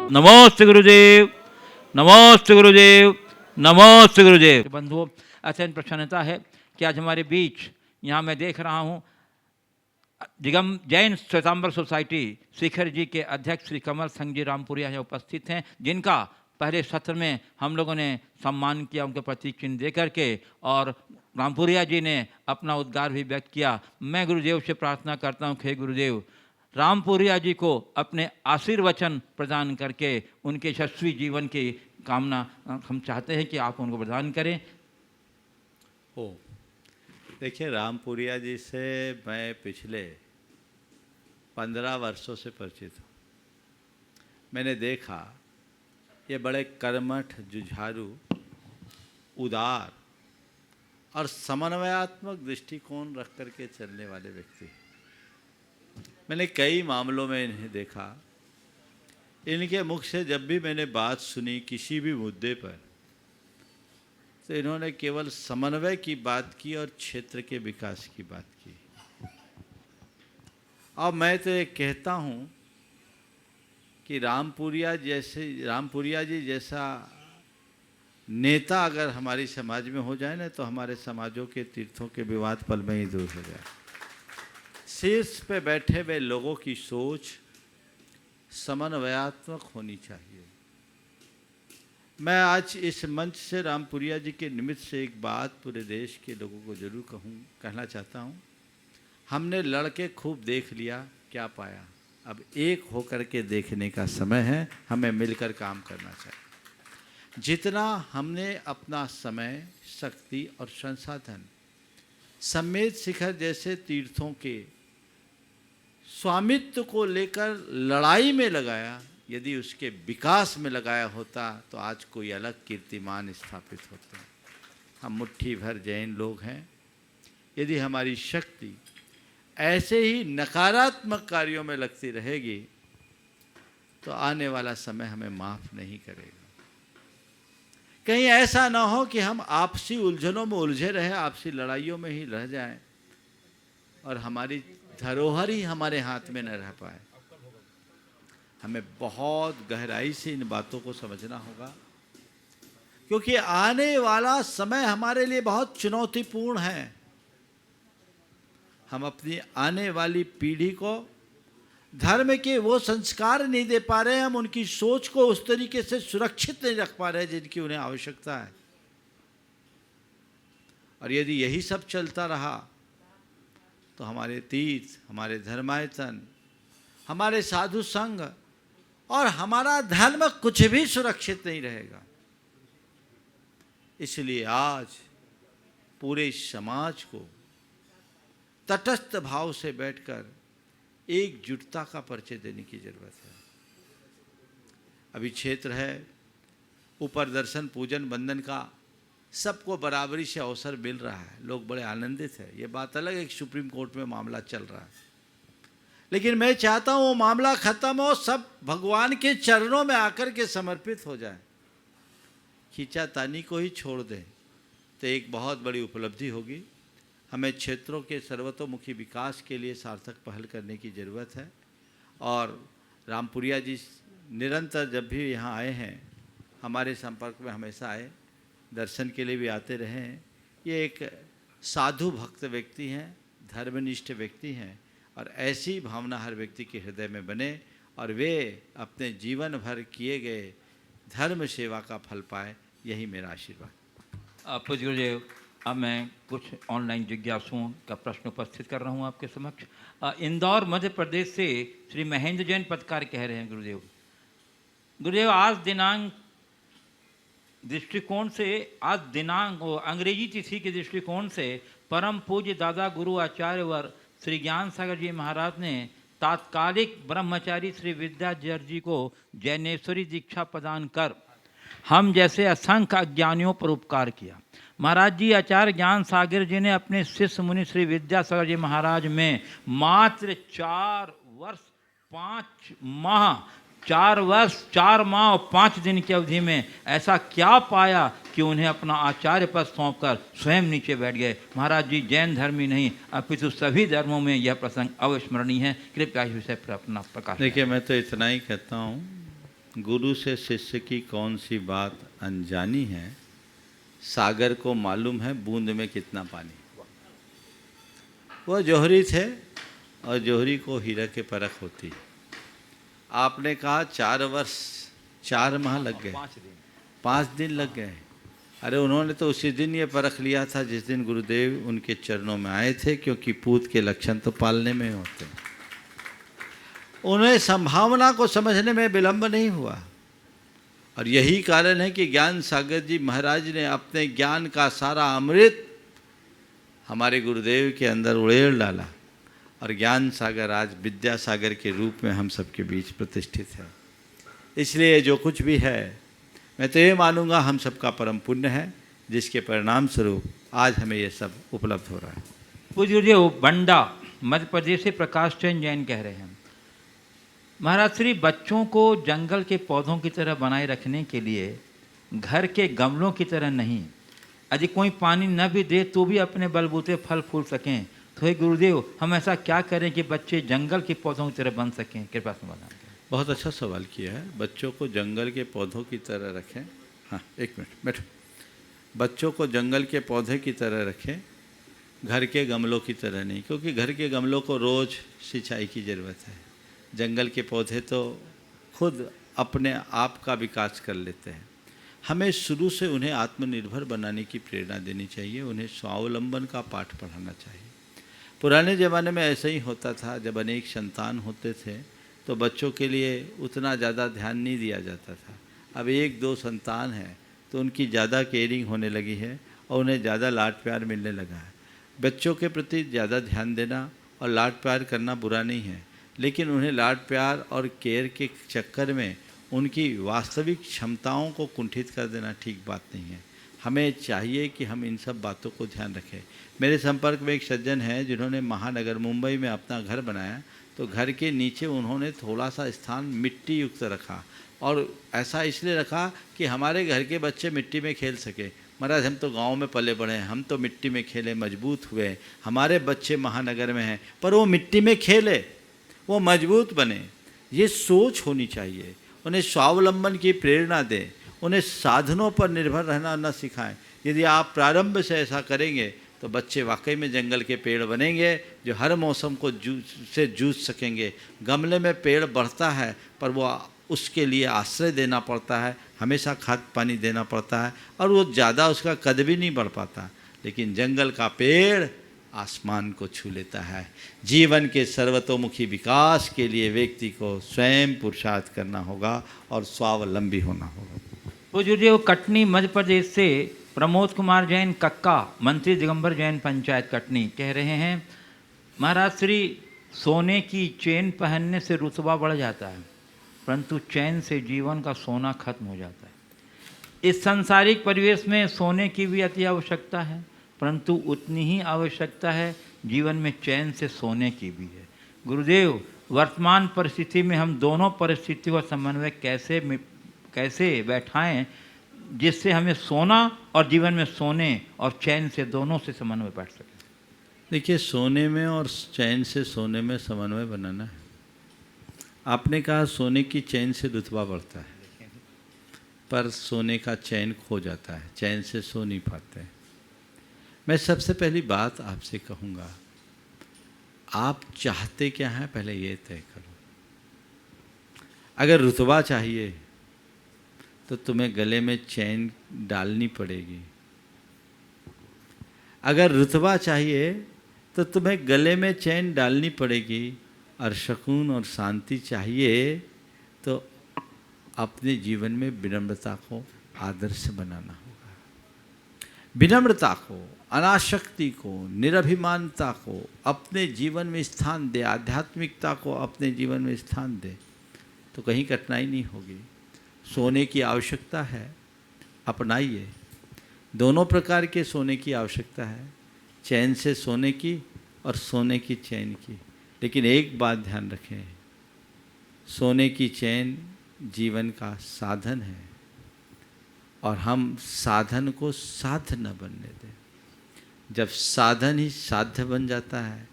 नमोस्तु गुरुदेव, नमोस्तु गुरुदेव, नमोस्तु गुरुदेव। बंधुओं, अत्यंत प्रसन्नता है कि आज हमारे बीच यहाँ मैं देख रहा हूँ दिगम जैन श्वेतांबर सोसाइटी शिखर जी के अध्यक्ष श्री कमल सिंह जी रामपुरिया यहाँ उपस्थित हैं, जिनका पहले सत्र में हम लोगों ने सम्मान किया उनके प्रतीक चिन्ह दे करके, और रामपुरिया जी ने अपना उद्गार भी व्यक्त किया। मैं गुरुदेव से प्रार्थना करता हूँ, हे गुरुदेव, रामपुरिया जी को अपने आशीर्वचन प्रदान करके उनके यशस्वी जीवन की कामना हम चाहते हैं कि आप उनको प्रदान करें। देखिए, रामपुरिया जी से मैं पिछले 15 वर्षों से परिचित हूँ। मैंने देखा ये बड़े कर्मठ, जुझारू, उदार और समन्वयात्मक दृष्टिकोण रख करके चलने वाले व्यक्ति। मैंने कई मामलों में इन्हें देखा। इनके मुख से जब भी मैंने बात सुनी किसी भी मुद्दे पर, तो इन्होंने केवल समन्वय की बात की और क्षेत्र के विकास की बात की। और मैं तो ये कहता हूँ कि रामपुरिया जी जैसा नेता अगर हमारी समाज में हो जाए ना, तो हमारे समाजों के तीर्थों के विवाद पल में ही दूर हो जाए। शीर्ष पे बैठे हुए लोगों की सोच समन्वयात्मक होनी चाहिए। मैं आज इस मंच से रामपुरिया जी के निमित्त से एक बात पूरे देश के लोगों को जरूर कहना चाहता हूँ। हमने लड़के खूब देख लिया, क्या पाया? अब एक होकर के देखने का समय है, हमें मिलकर काम करना चाहिए। जितना हमने अपना समय, शक्ति और संसाधन समेत शिखर जैसे तीर्थों के स्वामित्व को लेकर लड़ाई में लगाया, यदि उसके विकास में लगाया होता तो आज कोई अलग कीर्तिमान स्थापित होता। हम मुट्ठी भर जैन लोग हैं। यदि हमारी शक्ति ऐसे ही नकारात्मक कार्यों में लगती रहेगी तो आने वाला समय हमें माफ नहीं करेगा। कहीं ऐसा ना हो कि हम आपसी उलझनों में उलझे रहे, आपसी लड़ाइयों में ही रह जाएं और हमारी धरोहर ही हमारे हाथ में न रह पाए। हमें बहुत गहराई से इन बातों को समझना होगा, क्योंकि आने वाला समय हमारे लिए बहुत चुनौतीपूर्ण है। हम अपनी आने वाली पीढ़ी को धर्म के वो संस्कार नहीं दे पा रहे हैं, हम उनकी सोच को उस तरीके से सुरक्षित नहीं रख पा रहे जिनकी उन्हें आवश्यकता है। और यदि यही सब चलता रहा तो हमारे तीर्थ, हमारे धर्मायतन, हमारे साधु संघ और हमारा धर्म कुछ भी सुरक्षित नहीं रहेगा। इसलिए आज पूरे समाज को तटस्थ भाव से बैठकर एकजुटता का परिचय देने की जरूरत है। अभी क्षेत्र है, ऊपर दर्शन, पूजन, वंदन का सबको बराबरी से अवसर मिल रहा है, लोग बड़े आनंदित हैं। ये बात अलग है कि सुप्रीम कोर्ट में मामला चल रहा है, लेकिन मैं चाहता हूँ वो मामला खत्म हो, सब भगवान के चरणों में आकर के समर्पित हो जाए, खींचातानी को ही छोड़ दें, तो एक बहुत बड़ी उपलब्धि होगी। हमें क्षेत्रों के सर्वतोमुखी विकास के लिए सार्थक पहल करने की ज़रूरत है। और रामपुरिया जी निरंतर जब भी यहाँ आए हैं, हमारे संपर्क में हमेशा आए, दर्शन के लिए भी आते रहे हैं। ये एक साधु भक्त व्यक्ति हैं, धर्मनिष्ठ व्यक्ति हैं, और ऐसी भावना हर व्यक्ति के हृदय में बने और वे अपने जीवन भर किए गए धर्म सेवा का फल पाए, यही मेरा आशीर्वाद। पूज्य गुरुदेव, अब मैं कुछ ऑनलाइन जिज्ञासुओं का प्रश्न उपस्थित कर रहा हूँ आपके समक्ष। इंदौर मध्य प्रदेश से श्री महेंद्र जैन पत्रकार कह रहे हैं, गुरुदेव आज दिनांक दृष्टिकोण से, आज दिनांक अंग्रेजी तिथि के दृष्टिकोण से परम पूज्य दादा गुरु आचार्यवर श्री ज्ञान सागर जी महाराज ने तात्कालिक ब्रह्मचारी श्री विद्याधर जी को जैनेश्वरी दीक्षा प्रदान कर हम जैसे असंख्य अज्ञानियों पर उपकार किया। महाराज जी आचार्य ज्ञान सागर जी ने अपने शिष्य मुनि श्री विद्यासागर जी महाराज में मात्र 4 वर्ष 4 माह और 5 दिन की अवधि में ऐसा क्या पाया कि उन्हें अपना आचार्य पद सौंपकर स्वयं नीचे बैठ गए। महाराज जी जैन धर्मी नहीं अपितु सभी धर्मों में यह प्रसंग अविस्मरणीय है। कृपया इस विषय पर अपना प्रकाश। देखिए, मैं तो इतना ही कहता हूँ गुरु से शिष्य की कौन सी बात अनजानी है, सागर को मालूम है बूंद में कितना पानी। वह जौहरी थे और जौहरी को हीरा के परख होती। आपने कहा 4 वर्ष 4 माह लग गए, 5 दिन लग गए। अरे उन्होंने तो उसी दिन ये परख लिया था जिस दिन गुरुदेव उनके चरणों में आए थे, क्योंकि पूत के लक्षण तो पालने में होते हैं। उन्हें संभावना को समझने में विलंब नहीं हुआ, और यही कारण है कि ज्ञान सागर जी महाराज ने अपने ज्ञान का सारा अमृत हमारे गुरुदेव के अंदर उड़ेल डाला, और ज्ञान सागर आज विद्या सागर के रूप में हम सबके बीच प्रतिष्ठित है। इसलिए जो कुछ भी है, मैं तो ये मानूंगा हम सबका परम पुण्य है, जिसके परिणाम स्वरूप आज हमें ये सब उपलब्ध हो रहा है। पूज्य जो बंडा मध्य प्रदेश से प्रकाश चंद जैन कह रहे हैं, महाराज श्री बच्चों को जंगल के पौधों की तरह बनाए रखने के लिए घर के गमलों की तरह नहीं, यदि कोई पानी न भी दे तो भी अपने बलबूते फल फूल सकें, तो हे गुरुदेव हम ऐसा क्या करें कि बच्चे जंगल के पौधों की तरह बन सकें? कृपा समाधान करें। बहुत अच्छा सवाल किया है। बच्चों को जंगल के पौधों की तरह रखें। हाँ, एक मिनट बैठो। बच्चों को जंगल के पौधे की तरह रखें, घर के गमलों की तरह नहीं, क्योंकि घर के गमलों को रोज़ सिंचाई की ज़रूरत है। जंगल के पौधे तो खुद अपने आप का विकास कर लेते हैं। हमें शुरू से उन्हें आत्मनिर्भर बनाने की प्रेरणा देनी चाहिए, उन्हें स्वावलंबन का पाठ पढ़ाना चाहिए। पुराने ज़माने में ऐसा ही होता था, जब अनेक संतान होते थे तो बच्चों के लिए उतना ज़्यादा ध्यान नहीं दिया जाता था। अब 1-2 संतान है तो उनकी ज़्यादा केयरिंग होने लगी है और उन्हें ज़्यादा लाड प्यार मिलने लगा है। बच्चों के प्रति ज़्यादा ध्यान देना और लाड प्यार करना बुरा नहीं है, लेकिन उन्हें लाड प्यार और केयर के चक्कर में उनकी वास्तविक क्षमताओं को कुंठित कर देना ठीक बात नहीं है। हमें चाहिए कि हम इन सब बातों को ध्यान रखें। मेरे संपर्क में एक सज्जन है जिन्होंने महानगर मुंबई में अपना घर बनाया, तो घर के नीचे उन्होंने थोड़ा सा स्थान मिट्टी युक्त रखा, और ऐसा इसलिए रखा कि हमारे घर के बच्चे मिट्टी में खेल सके। महाराज हम तो गांव में पले बढ़े हैं, हम तो मिट्टी में खेले मजबूत हुए, हमारे बच्चे महानगर में हैं, पर वो मिट्टी में खेले, वो मजबूत बने। ये सोच होनी चाहिए। उन्हें स्वावलंबन की प्रेरणा दें, उन्हें साधनों पर निर्भर रहना न सिखाएं। यदि आप प्रारंभ से ऐसा करेंगे तो बच्चे वाकई में जंगल के पेड़ बनेंगे, जो हर मौसम को जूझ सकेंगे। गमले में पेड़ बढ़ता है, पर वो उसके लिए आश्रय देना पड़ता है, हमेशा खाद पानी देना पड़ता है, और वो ज़्यादा उसका कद भी नहीं बढ़ पाता। लेकिन जंगल का पेड़ आसमान को छू लेता है। जीवन के सर्वतोमुखी विकास के लिए व्यक्ति को स्वयं पुरुषार्थ करना होगा और स्वावलंबी होना होगा। वो जो कटनी मध्य प्रदेश से प्रमोद कुमार जैन कक्का, मंत्री दिगंबर जैन पंचायत कटनी कह रहे हैं, महाराज श्री सोने की चेन पहनने से रुतबा बढ़ जाता है, परंतु चैन से जीवन का सोना खत्म हो जाता है। इस सांसारिक परिवेश में सोने की भी अति आवश्यकता है, परंतु उतनी ही आवश्यकता है जीवन में चैन से सोने की भी है। गुरुदेव वर्तमान परिस्थिति में हम दोनों परिस्थितियों का समन्वय कैसे बैठाएं, जिससे हमें सोना और जीवन में सोने और चैन से दोनों से समन्वय बैठ सके। देखिए, सोने में और चैन से सोने में समन्वय बनाना है। आपने कहा सोने की चैन से रुतबा बढ़ता है, पर सोने का चैन खो जाता है, चैन से सो नहीं पाते हैं। मैं सबसे पहली बात आपसे कहूँगा, आप चाहते क्या हैं पहले ये तय करो। अगर रुतबा चाहिए तो तुम्हें गले में चैन डालनी पड़ेगी। अगर रुतबा चाहिए तो तुम्हें गले में चैन डालनी पड़ेगी, और सुकून और शांति चाहिए तो अपने जीवन में विनम्रता को आदर्श बनाना होगा। विनम्रता को, अनासक्ति को, निरभिमानता को अपने जीवन में स्थान दे, आध्यात्मिकता को अपने जीवन में स्थान दे, तो कहीं कठिनाई नहीं होगी। सोने की आवश्यकता है, अपनाइए। दोनों प्रकार के सोने की आवश्यकता है, चैन से सोने की और सोने की चैन की। लेकिन एक बात ध्यान रखें, सोने की चैन जीवन का साधन है, और हम साधन को साध्य न बनने दें। जब साधन ही साध्य बन जाता है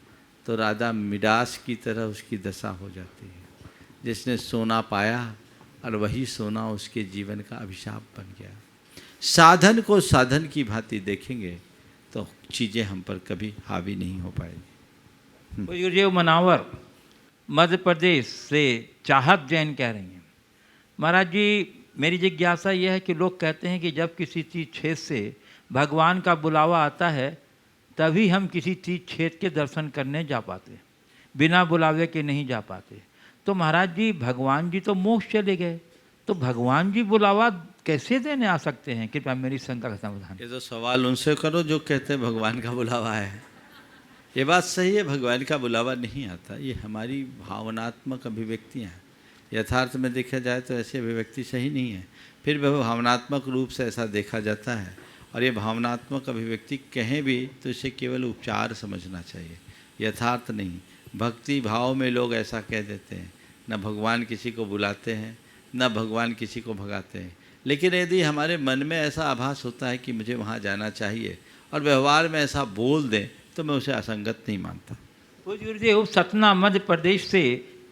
तो राधा मिडास की तरह उसकी दशा हो जाती है। जिसने सोना पाया और वही सोना उसके जीवन का अभिशाप बन गया। साधन को साधन की भांति देखेंगे तो चीज़ें हम पर कभी हावी नहीं हो पाएगी। गुरुदेव मनावर मध्य प्रदेश से चाहत जैन कह रही हैं, महाराज जी मेरी जिज्ञासा यह है कि लोग कहते हैं कि जब किसी चीज़ छेद से भगवान का बुलावा आता है तभी हम किसी चीज़ छेद के दर्शन करने जा पाते, बिना बुलावे के नहीं जा पाते। तो महाराज जी भगवान जी तो मोक्ष चले गए, तो भगवान जी बुलावा कैसे देने आ सकते हैं? कृपया मेरी शंका का समाधान। ये तो सवाल उनसे करो जो कहते हैं भगवान का बुलावा है। ये बात सही है, भगवान का बुलावा नहीं आता, ये हमारी भावनात्मक अभिव्यक्तियाँ हैं। यथार्थ में देखा जाए तो ऐसी अभिव्यक्ति सही नहीं है, फिर भी भावनात्मक रूप से ऐसा देखा जाता है। और ये भावनात्मक अभिव्यक्ति कहें भी तो इसे केवल उपचार समझना चाहिए, यथार्थ नहीं। भक्ति भाव में लोग ऐसा कह देते हैं, न भगवान किसी को बुलाते हैं न भगवान किसी को भगाते हैं। लेकिन यदि हमारे मन में ऐसा आभास होता है कि मुझे वहाँ जाना चाहिए और व्यवहार में ऐसा बोल दें तो मैं उसे असंगत नहीं मानता। गुरुदेव सतना मध्य प्रदेश से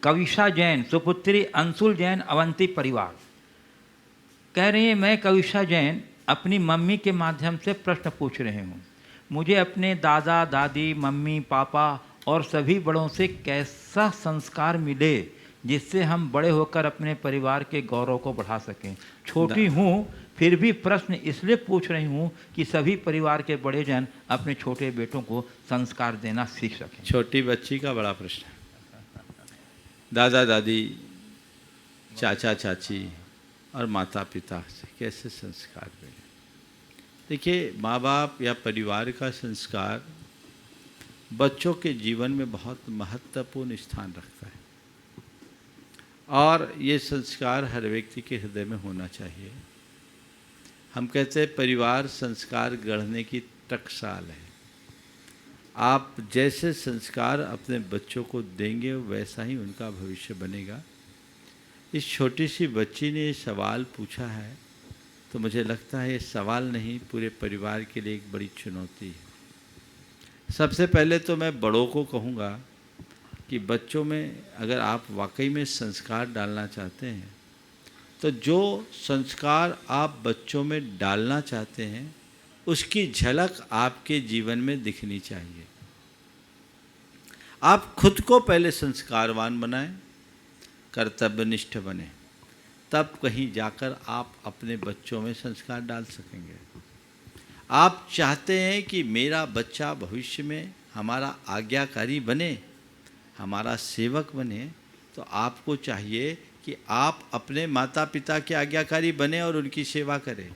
कविशा जैन सुपुत्री अंशुल जैन अवंती परिवार कह रही है, मैं कविशा जैन अपनी मम्मी के माध्यम से प्रश्न पूछ रहे हूँ। मुझे अपने दादा दादी मम्मी पापा और सभी बड़ों से कैसा संस्कार मिले जिससे हम बड़े होकर अपने परिवार के गौरव को बढ़ा सकें। छोटी हूँ फिर भी प्रश्न इसलिए पूछ रही हूँ कि सभी परिवार के बड़े जन अपने छोटे बेटों को संस्कार देना सीख सकें। छोटी बच्ची का बड़ा प्रश्न है। दादा दादी चाचा चाची और माता पिता से कैसे संस्कार मिले? देखिए, माँ बाप या परिवार का संस्कार बच्चों के जीवन में बहुत महत्वपूर्ण स्थान रखता है और ये संस्कार हर व्यक्ति के हृदय में होना चाहिए। हम कहते हैं परिवार संस्कार गढ़ने की टकसाल है। आप जैसे संस्कार अपने बच्चों को देंगे वैसा ही उनका भविष्य बनेगा। इस छोटी सी बच्ची ने ये सवाल पूछा है तो मुझे लगता है ये सवाल नहीं, पूरे परिवार के लिए एक बड़ी चुनौती है। सबसे पहले तो मैं बड़ों को कहूँगा कि बच्चों में अगर आप वाकई में संस्कार डालना चाहते हैं तो जो संस्कार आप बच्चों में डालना चाहते हैं उसकी झलक आपके जीवन में दिखनी चाहिए। आप खुद को पहले संस्कारवान बनाएं, कर्तव्यनिष्ठ बने, तब कहीं जाकर आप अपने बच्चों में संस्कार डाल सकेंगे। आप चाहते हैं कि मेरा बच्चा भविष्य में हमारा आज्ञाकारी बने, हमारा सेवक बने, तो आपको चाहिए कि आप अपने माता पिता के आज्ञाकारी बने और उनकी सेवा करें।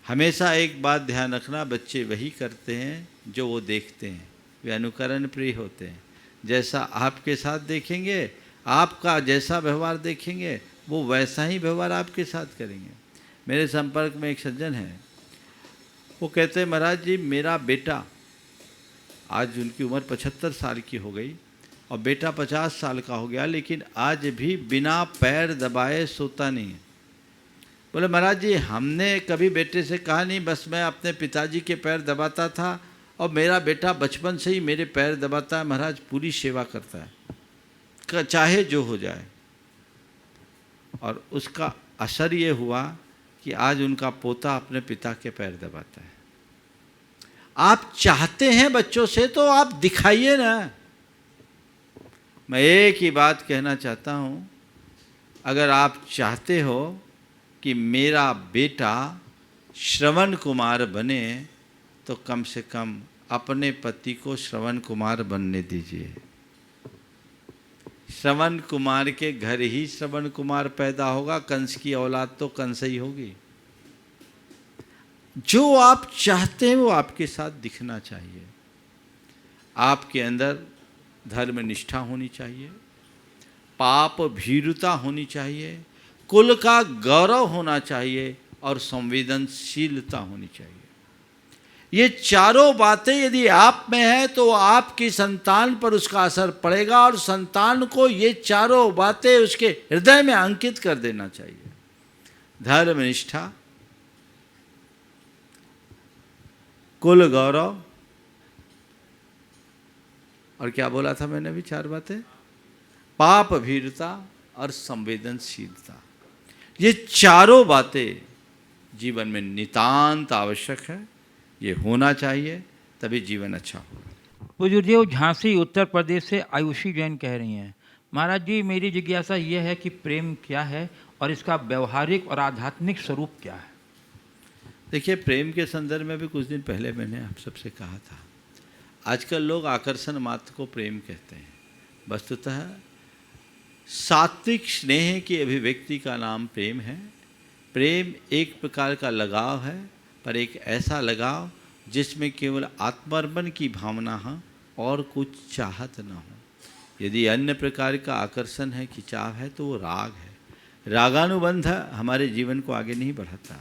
हमेशा एक बात ध्यान रखना, बच्चे वही करते हैं जो वो देखते हैं, वे अनुकरण प्रिय होते हैं। जैसा आपके साथ देखेंगे, आपका जैसा व्यवहार देखेंगे, वो वैसा ही व्यवहार आपके साथ करेंगे। मेरे संपर्क में एक सज्जन है, वो कहते हैं महाराज जी मेरा बेटा, आज उनकी उम्र 75 साल की हो गई और बेटा 50 साल का हो गया, लेकिन आज भी बिना पैर दबाए सोता नहीं है। बोले महाराज जी हमने कभी बेटे से कहा नहीं, बस मैं अपने पिताजी के पैर दबाता था और मेरा बेटा बचपन से ही मेरे पैर दबाता है महाराज, पूरी सेवा करता है, चाहे जो हो जाए। और उसका असर ये हुआ कि आज उनका पोता अपने पिता के पैर दबाता है। आप चाहते हैं बच्चों से तो आप दिखाइए ना। मैं एक ही बात कहना चाहता हूँ, अगर आप चाहते हो कि मेरा बेटा श्रवण कुमार बने तो कम से कम अपने पति को श्रवण कुमार बनने दीजिए। श्रवण कुमार के घर ही श्रवण कुमार पैदा होगा, कंस की औलाद तो कंस ही होगी। जो आप चाहते हैं वो आपके साथ दिखना चाहिए। आपके अंदर धर्म निष्ठा होनी चाहिए, पाप भीरुता होनी चाहिए, कुल का गौरव होना चाहिए और संवेदनशीलता होनी चाहिए। ये चारों बातें यदि आप में है तो आपकी संतान पर उसका असर पड़ेगा और संतान को ये चारों बातें उसके हृदय में अंकित कर देना चाहिए। धर्म निष्ठा, कुल गौरव, और क्या बोला था मैंने भी, 4 बातें, पाप भीरुता और संवेदनशीलता, ये चारों बातें जीवन में नितांत आवश्यक है। ये होना चाहिए, तभी जीवन अच्छा होगा। पूज्यदेव झांसी उत्तर प्रदेश से आयुषी जैन कह रही हैं, महाराज जी मेरी जिज्ञासा यह है कि प्रेम क्या है और इसका व्यवहारिक और आध्यात्मिक स्वरूप क्या है। देखिए, प्रेम के संदर्भ में भी कुछ दिन पहले मैंने आप सबसे कहा था, आजकल लोग आकर्षण मात्र को प्रेम कहते हैं। वस्तुतः सात्विक स्नेह की अभिव्यक्ति का नाम प्रेम है। प्रेम एक प्रकार का लगाव है, पर एक ऐसा लगाव जिसमें केवल आत्मार्पण की भावना हो और कुछ चाहत न हो। यदि अन्य प्रकार का आकर्षण है, खिंचाव है, तो वो राग है। रागानुबंध हमारे जीवन को आगे नहीं बढ़ाता।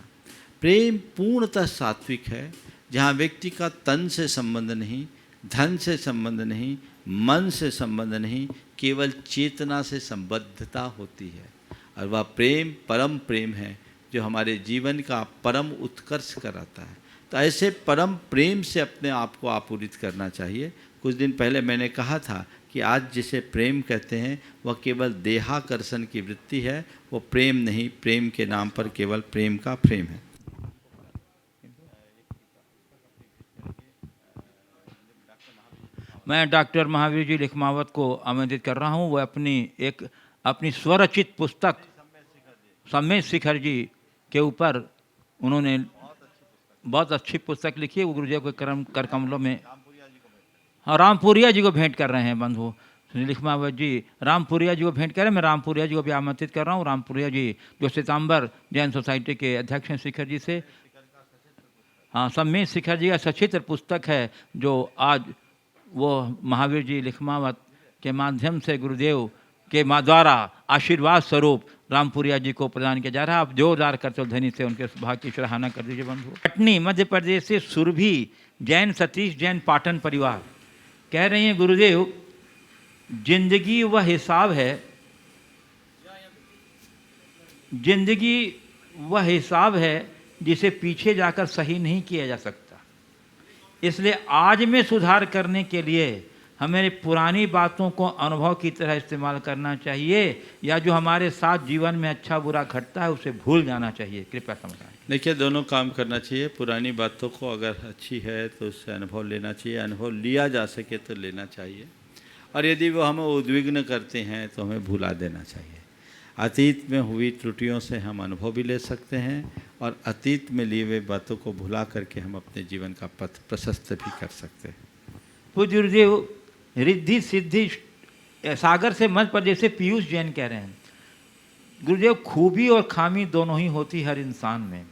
प्रेम पूर्णतः सात्विक है, जहाँ व्यक्ति का तन से संबंध नहीं, धन से संबंध नहीं, मन से संबंध नहीं, केवल चेतना से संबद्धता होती है। और वह प्रेम परम प्रेम है, जो हमारे जीवन का परम उत्कर्ष कराता है। तो ऐसे परम प्रेम से अपने आप को आपूरित करना चाहिए। कुछ दिन पहले मैंने कहा था कि आज जिसे प्रेम कहते हैं वह केवल देहाकर्षण की वृत्ति है, वो प्रेम नहीं, प्रेम के नाम पर केवल प्रेम का प्रेम है। मैं डॉक्टर महावीर जी लिखमावत को आमंत्रित कर रहा हूँ। वह अपनी स्वरचित पुस्तक सम्मेद शिखर जी के ऊपर उन्होंने बहुत अच्छी पुस्तक लिखी है। वो गुरुदेव के कर कमलों में, हाँ, रामपुरिया जी को भेंट कर रहे हैं बंधु लिखमावत जी। रामपुरिया जी को भेंट कर रहे हैं। मैं रामपुरिया जी को भी आमंत्रित कर रहा हूँ। रामपुरिया जी जो श्वेतांबर जैन सोसाइटी के अध्यक्ष हैं शिखर जी से। हाँ, सम्मेद शिखर जी का सचित्र पुस्तक है, जो आज वो महावीर जी लिखमावत के माध्यम से गुरुदेव के द्वारा आशीर्वाद स्वरूप रामपुरिया जी को प्रदान किया जा रहा है। आप जोरदार करतल ध्वनि से उनके सौभाग्य की सराहना कर दीजिए बंधु। पटनी मध्य प्रदेश से सुरभि जैन सतीश जैन पाटन परिवार कह रही हैं, गुरुदेव जिंदगी वह हिसाब है, जिंदगी वह हिसाब है जिसे पीछे जाकर सही नहीं किया जा सकता। इसलिए आज में सुधार करने के लिए हमें पुरानी बातों को अनुभव की तरह इस्तेमाल करना चाहिए, या जो हमारे साथ जीवन में अच्छा बुरा घटता है उसे भूल जाना चाहिए। कृपया समझाएं। देखिए, दोनों काम करना चाहिए। पुरानी बातों को अगर अच्छी है तो उससे अनुभव लेना चाहिए, अनुभव लिया जा सके तो लेना चाहिए, और यदि वो हमें उद्विग्न करते हैं तो हमें भुला देना चाहिए। अतीत में हुई त्रुटियों से हम अनुभव भी ले सकते हैं, और अतीत में लिए हुए बातों को भुला करके हम अपने जीवन का पथ प्रशस्त भी कर सकते हैं। पूज्य गुरुदेव रिद्धि सिद्धि सागर से मध्य प्रदेश से पीयूष जैन कह रहे हैं, गुरुदेव खूबी और खामी दोनों ही होती हर इंसान में।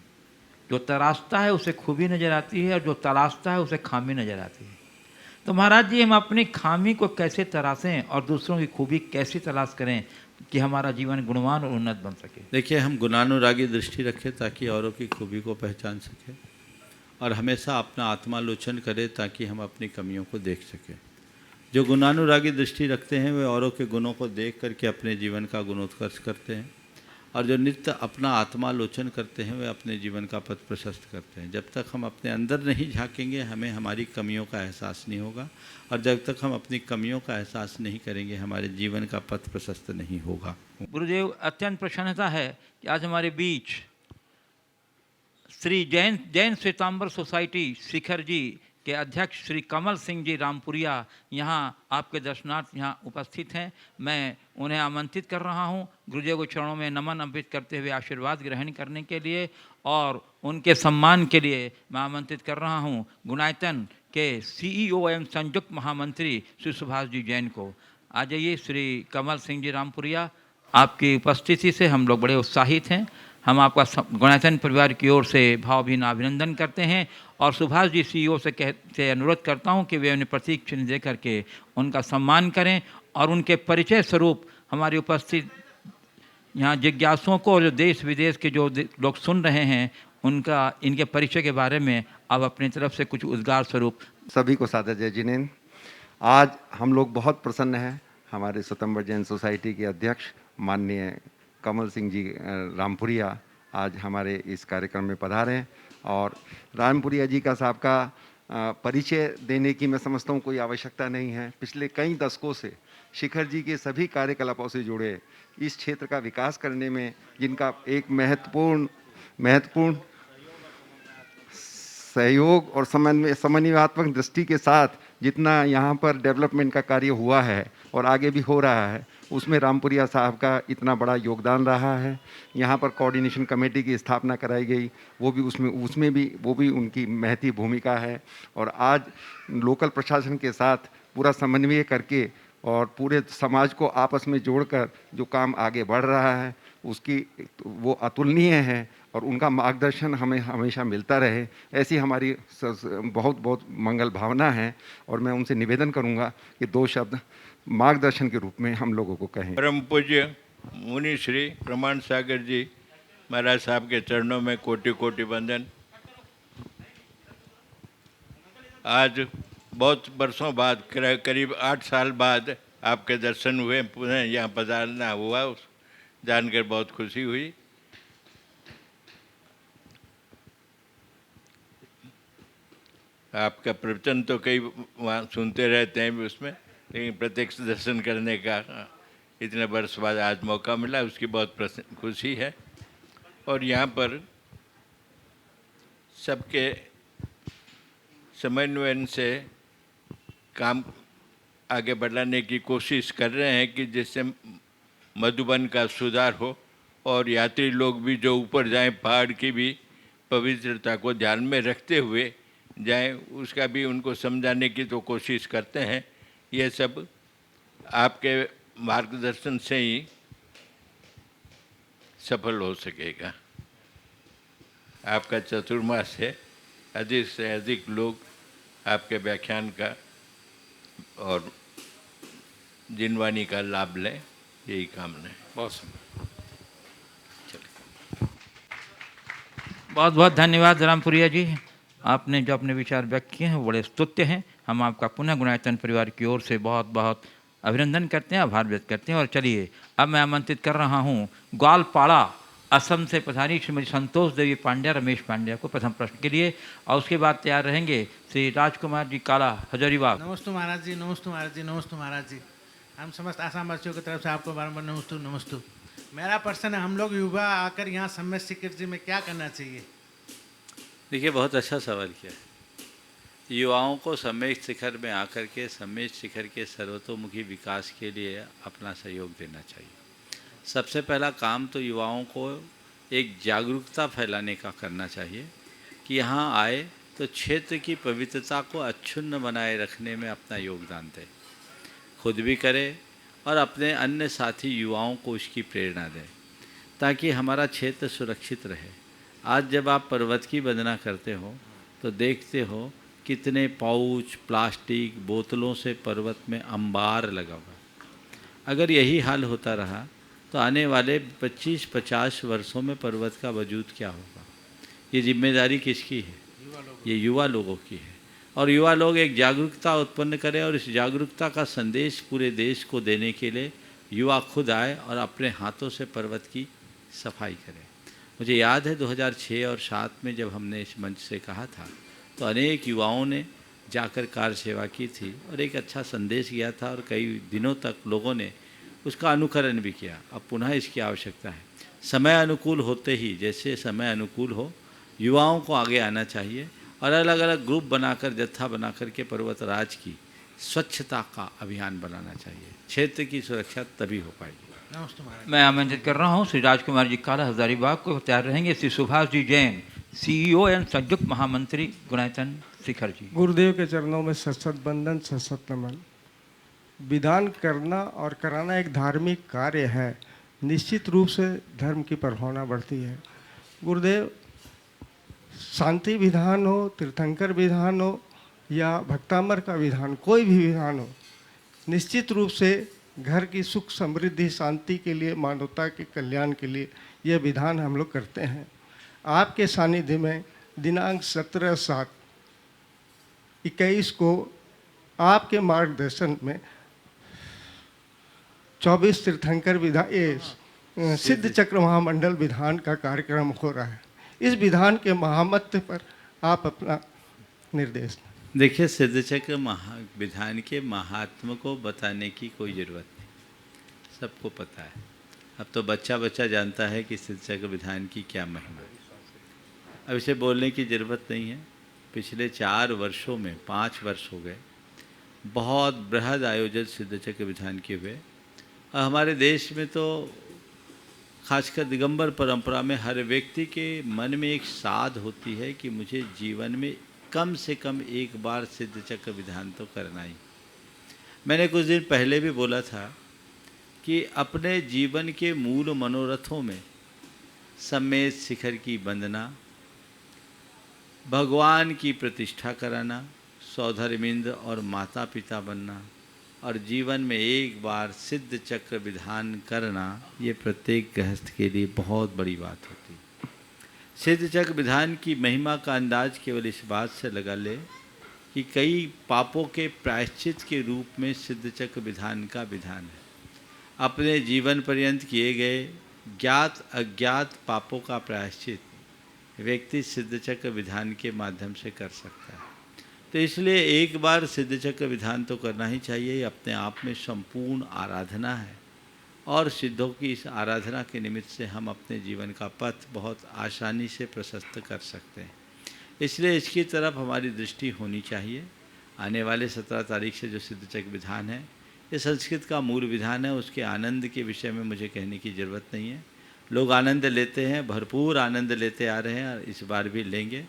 जो तराशता है उसे खूबी नज़र आती है, और जो तलाशता है उसे खामी नज़र आती है। तो महाराज जी हम अपनी खामी को कैसे तराशें और दूसरों की खूबी कैसे तलाश करें कि हमारा जीवन गुणवान और उन्नत बन सके। देखिए, हम गुणानुरागी दृष्टि रखें ताकि औरों की खूबी को पहचान सकें, और हमेशा अपना आत्मालोचन करें ताकि हम अपनी कमियों को देख सकें। जो गुणानुरागी दृष्टि रखते हैं वे औरों के गुणों को देख करके अपने जीवन का गुणोत्कर्ष करते हैं, और जो नित्य अपना आत्मालोचन करते हैं वे अपने जीवन का पथ प्रशस्त करते हैं। जब तक हम अपने अंदर नहीं झांकेंगे हमें हमारी कमियों का एहसास नहीं होगा, और जब तक हम अपनी कमियों का एहसास नहीं करेंगे हमारे जीवन का पथ प्रशस्त नहीं होगा। गुरुदेव अत्यंत प्रसन्नता है कि आज हमारे बीच श्री जैन श्वेतांबर सोसाइटी शिखर जी के अध्यक्ष श्री कमल सिंह जी रामपुरिया यहाँ आपके दर्शनार्थ यहाँ उपस्थित हैं। मैं उन्हें आमंत्रित कर रहा हूँ गुरुदेव के चरणों में नमन अर्पित करते हुए आशीर्वाद ग्रहण करने के लिए, और उनके सम्मान के लिए मैं आमंत्रित कर रहा हूँ गुणायतन के CEO एवं संयुक्त महामंत्री श्री सुभाष जी जैन को। आ जाइए श्री कमल सिंह जी रामपुरिया, आपकी उपस्थिति से हम लोग बड़े उत्साहित हैं। हम आपका गुणायतन परिवार की ओर से भावभीन अभिनंदन करते हैं, और सुभाष जी CEO से अनुरोध करता हूं कि वे उन्हें प्रतीक चिन्ह दे करके उनका सम्मान करें, और उनके परिचय स्वरूप हमारी उपस्थित यहाँ जिज्ञासुओं को, जो देश विदेश के जो लोग सुन रहे हैं, इनके परिचय के बारे में आप अपनी तरफ से कुछ उद्गार स्वरूप। सभी को सादर जय जिनेन्द्र। आज हम लोग बहुत प्रसन्न हैं, हमारे श्वेतांबर जैन सोसाइटी के अध्यक्ष माननीय कमल सिंह जी रामपुरिया आज हमारे इस कार्यक्रम में पधारे हैं। और रामपुरिया जी का साहब का परिचय देने की मैं समझता हूँ कोई आवश्यकता नहीं है। पिछले कई दशकों से शिखर जी के सभी कार्यकलापों से जुड़े इस क्षेत्र का विकास करने में जिनका एक महत्वपूर्ण सहयोग और समन्वयात्मक दृष्टि के साथ जितना यहाँ पर डेवलपमेंट का कार्य हुआ है और आगे भी हो रहा है, उसमें रामपुरिया साहब का इतना बड़ा योगदान रहा है। यहाँ पर कोऑर्डिनेशन कमेटी की स्थापना कराई गई, वो भी उनकी महती भूमिका है। और आज लोकल प्रशासन के साथ पूरा समन्वय करके और पूरे समाज को आपस में जोड़कर जो काम आगे बढ़ रहा है उसकी वो अतुलनीय है और उनका मार्गदर्शन हमें हमेशा मिलता रहे, ऐसी हमारी बहुत बहुत मंगल भावना है। और मैं उनसे निवेदन करूंगा कि 2 शब्द मार्गदर्शन के रूप में हम लोगों को कहें। परम पूज्य मुनि श्री प्रमाण सागर जी महाराज साहब के चरणों में कोटि कोटि वंदन। आज बहुत वर्षों बाद, करीब 8 साल बाद आपके दर्शन हुए, पुनः यहाँ पधारना हुआ, जानकर बहुत खुशी हुई। आपका प्रवचन तो कई वहाँ सुनते रहते हैं उसमें, लेकिन प्रत्यक्ष दर्शन करने का इतने वर्ष बाद आज मौका मिला, उसकी बहुत खुशी है। और यहाँ पर सबके समन्वय से काम आगे बढ़ाने की कोशिश कर रहे हैं कि जिससे मधुबन का सुधार हो और यात्री लोग भी जो ऊपर जाएं, पहाड़ की भी पवित्रता को ध्यान में रखते हुए जाएं, उसका भी उनको समझाने की तो कोशिश करते हैं। ये सब आपके मार्गदर्शन से ही सफल हो सकेगा। आपका चतुर्मास है, अधिक से अधिक लोग आपके व्याख्यान का और जिनवानी का लाभ लें, यही कामना है। बहुत बहुत धन्यवाद रामपुरिया जी, आपने जो अपने विचार व्यक्त किए हैं वो बड़े स्तुत्य हैं। हम आपका पुनः गुणायतन परिवार की ओर से बहुत बहुत अभिनंदन करते हैं, आभार व्यक्त करते हैं। और चलिए अब मैं आमंत्रित कर रहा हूँ ग्वालपाड़ा असम से पधारी श्रीमती संतोष देवी पांड्या रमेश पांड्या को प्रथम प्रश्न के लिए, और उसके बाद तैयार रहेंगे श्री राजकुमार जी काला हजारीबाग। नमस्ते महाराज जी, नमस्ते महाराज जी, नमस्ते महाराज जी। हम समस्त आसाम वासियों की तरफ से आपको बार-बार नमस्ते। मेरा प्रश्न है, हम लोग युवा आकर यहाँ सम्मेद शिखर जी में क्या करना चाहिए? देखिए, बहुत अच्छा सवाल किया है। युवाओं को सम्मेद शिखर में आकर के सम्मेद शिखर के सर्वतोमुखी विकास के लिए अपना सहयोग देना चाहिए। सबसे पहला काम तो युवाओं को एक जागरूकता फैलाने का करना चाहिए कि यहाँ आए तो क्षेत्र की पवित्रता को अक्षुण्ण बनाए रखने में अपना योगदान दें, खुद भी करें और अपने अन्य साथी युवाओं को उसकी प्रेरणा दें, ताकि हमारा क्षेत्र सुरक्षित रहे। आज जब आप पर्वत की वंदना करते हो तो देखते हो कितने पाउच, प्लास्टिक, बोतलों से पर्वत में अंबार लगा हुआ। अगर यही हाल होता रहा तो आने वाले 25-50 वर्षों में पर्वत का वजूद क्या होगा? ये जिम्मेदारी किसकी है? ये युवा लोगों की है। और युवा लोग एक जागरूकता उत्पन्न करें और इस जागरूकता का संदेश पूरे देश को देने के लिए युवा खुद आए और अपने हाथों से पर्वत की सफाई करें। मुझे याद है 2006 और 2007 में जब हमने इस मंच से कहा था तो अनेक युवाओं ने जाकर कार सेवा की थी और एक अच्छा संदेश गया था और कई दिनों तक लोगों ने उसका अनुकरण भी किया। अब पुनः इसकी आवश्यकता है। समय अनुकूल होते ही, जैसे समय अनुकूल हो, युवाओं को आगे आना चाहिए और अलग अलग ग्रुप बनाकर, जत्था बनाकर के पर्वतराज की स्वच्छता का अभियान बनाना चाहिए। क्षेत्र की सुरक्षा तभी हो पाएगी। मैं आमंत्रित कर रहा हूँ श्री राजकुमार जी काला हजारीबाग को, तैयार रहेंगे श्री सुभाष जी जैन, CEO एवं संयुक्त महामंत्री गुणायतन शिखर जी। गुरुदेव के चरणों में सशत बंदन, सशत नमन। विधान करना और कराना एक धार्मिक कार्य है। निश्चित रूप से धर्म की प्रभावना बढ़ती है। गुरुदेव, शांति विधान हो, तीर्थंकर विधान हो या भक्तामर का विधान, कोई भी विधान हो, निश्चित रूप से घर की सुख समृद्धि शांति के लिए, मानवता के कल्याण के लिए यह विधान हम लोग करते हैं। आपके सानिध्य में दिनांक 17/7/21 को आपके मार्गदर्शन में 24 तीर्थंकर विधान सिद्ध चक्र महामंडल विधान का कार्यक्रम हो रहा है। इस विधान के महामत्व पर आप अपना निर्देश दें। देखिए, सिद्धचक्र विधान के महात्म को बताने की कोई ज़रूरत नहीं, सबको पता है। अब तो बच्चा बच्चा जानता है कि सिद्धचक्र विधान की क्या महिमा है। अब इसे बोलने की ज़रूरत नहीं है। पिछले 4 वर्षों में 5 वर्ष हो गए, बहुत बृहद आयोजन सिद्धचक्र विधान के हुए। और हमारे देश में तो खासकर दिगंबर परंपरा में हर व्यक्ति के मन में एक साध होती है कि मुझे जीवन में कम से कम एक बार सिद्धचक्र विधान तो करना ही। मैंने कुछ दिन पहले भी बोला था कि अपने जीवन के मूल मनोरथों में सम्मेद शिखर की वंदना, भगवान की प्रतिष्ठा कराना, सौधर्मिंद और माता पिता बनना और जीवन में एक बार सिद्ध चक्र विधान करना, ये प्रत्येक गृहस्थ के लिए बहुत बड़ी बात होती है। सिद्ध चक्र विधान की महिमा का अंदाज केवल इस बात से लगा ले कि कई पापों के प्रायश्चित के रूप में सिद्ध चक्र विधान का विधान है। अपने जीवन पर्यंत किए गए ज्ञात अज्ञात पापों का प्रायश्चित व्यक्ति सिद्ध चक्र विधान के माध्यम से कर सकता है। तो इसलिए एक बार सिद्ध चक्र विधान तो करना ही चाहिए। ये अपने आप में संपूर्ण आराधना है और सिद्धों की इस आराधना के निमित्त से हम अपने जीवन का पथ बहुत आसानी से प्रशस्त कर सकते हैं। इसलिए इसकी तरफ हमारी दृष्टि होनी चाहिए। आने वाले 17 तारीख से जो सिद्ध चक्र विधान है, ये संस्कृत का मूल विधान है। उसके आनंद के विषय में मुझे कहने की ज़रूरत नहीं है। लोग आनंद लेते हैं, भरपूर आनंद लेते आ रहे हैं और इस बार भी लेंगे।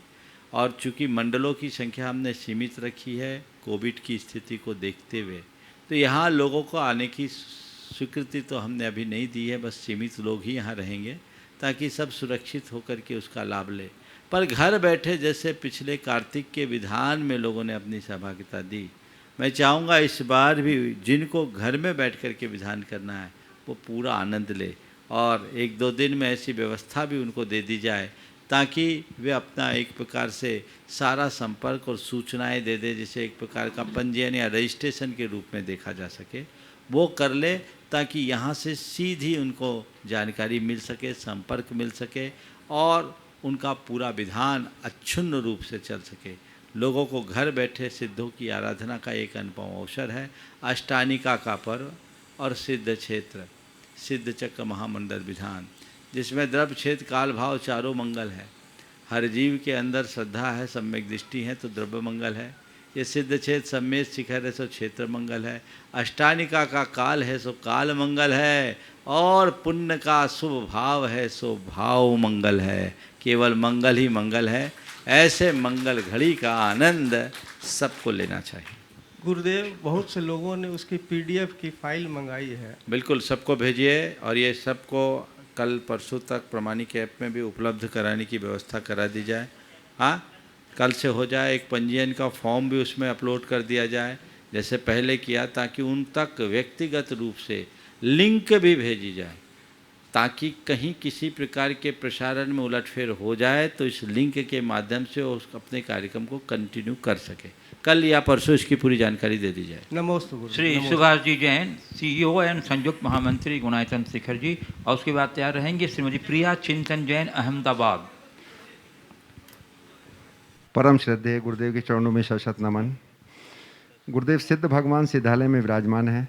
और चूँकि मंडलों की संख्या हमने सीमित रखी है कोविड की स्थिति को देखते हुए, तो यहाँ लोगों को आने की स्वीकृति तो हमने अभी नहीं दी है। बस सीमित लोग ही यहाँ रहेंगे ताकि सब सुरक्षित होकर के उसका लाभ ले। पर घर बैठे जैसे पिछले कार्तिक के विधान में लोगों ने अपनी सहभागिता दी, मैं चाहूँगा इस बार भी जिनको घर में बैठ कर के विधान करना है वो पूरा आनंद ले और 1-2 दिन में ऐसी व्यवस्था भी उनको दे दी जाए ताकि वे अपना एक प्रकार से सारा संपर्क और सूचनाएं दे दे, जिसे एक प्रकार का पंजीयन या रजिस्ट्रेशन के रूप में देखा जा सके, वो कर ले ताकि यहाँ से सीधी उनको जानकारी मिल सके, संपर्क मिल सके और उनका पूरा विधान अच्छुन्न रूप से चल सके। लोगों को घर बैठे सिद्धों की आराधना का एक अनुपम अवसर है। अष्टानिका का पर्व और सिद्ध क्षेत्र सिद्ध चक्र महामंडल विधान, जिसमें द्रव्य क्षेत्र काल भाव चारों मंगल है। हर जीव के अंदर श्रद्धा है, सम्यक दृष्टि है तो द्रव्य मंगल है। ये सिद्ध क्षेत्र सम्मेद शिखर है सो क्षेत्र मंगल है। अष्टानिका का काल है सो काल मंगल है और पुण्य का शुभ भाव है सो भाव मंगल है। केवल मंगल ही मंगल है। ऐसे मंगल घड़ी का आनंद सबको लेना चाहिए। गुरुदेव, बहुत से लोगों ने उसकी पीडीएफ की फाइल मंगाई है। बिल्कुल सबको भेजिए और ये सबको कल परसों तक प्रमाणिक ऐप में भी उपलब्ध कराने की व्यवस्था करा दी जाए। हाँ, कल से हो जाए। एक पंजीयन का फॉर्म भी उसमें अपलोड कर दिया जाए जैसे पहले किया, ताकि उन तक व्यक्तिगत रूप से लिंक भी भेजी जाए ताकि कहीं किसी प्रकार के प्रसारण में उलटफेर हो जाए तो इस लिंक के माध्यम से वो अपने कार्यक्रम को कंटिन्यू कर सके। कल या परसों इसकी पूरी जानकारी दे दी जाए। नमोस्तु गुरु। श्री सुभाष जी जैन, सीईओ एंड संयुक्त महामंत्री गुणायतन शिखर जी, और उसके बाद तैयार रहेंगे श्रीमती प्रिया चिंतन जैन, अहमदाबाद। परम श्रद्धेय गुरुदेव के चरणों में शत नमन। गुरुदेव सिद्ध भगवान सिद्धालय में विराजमान है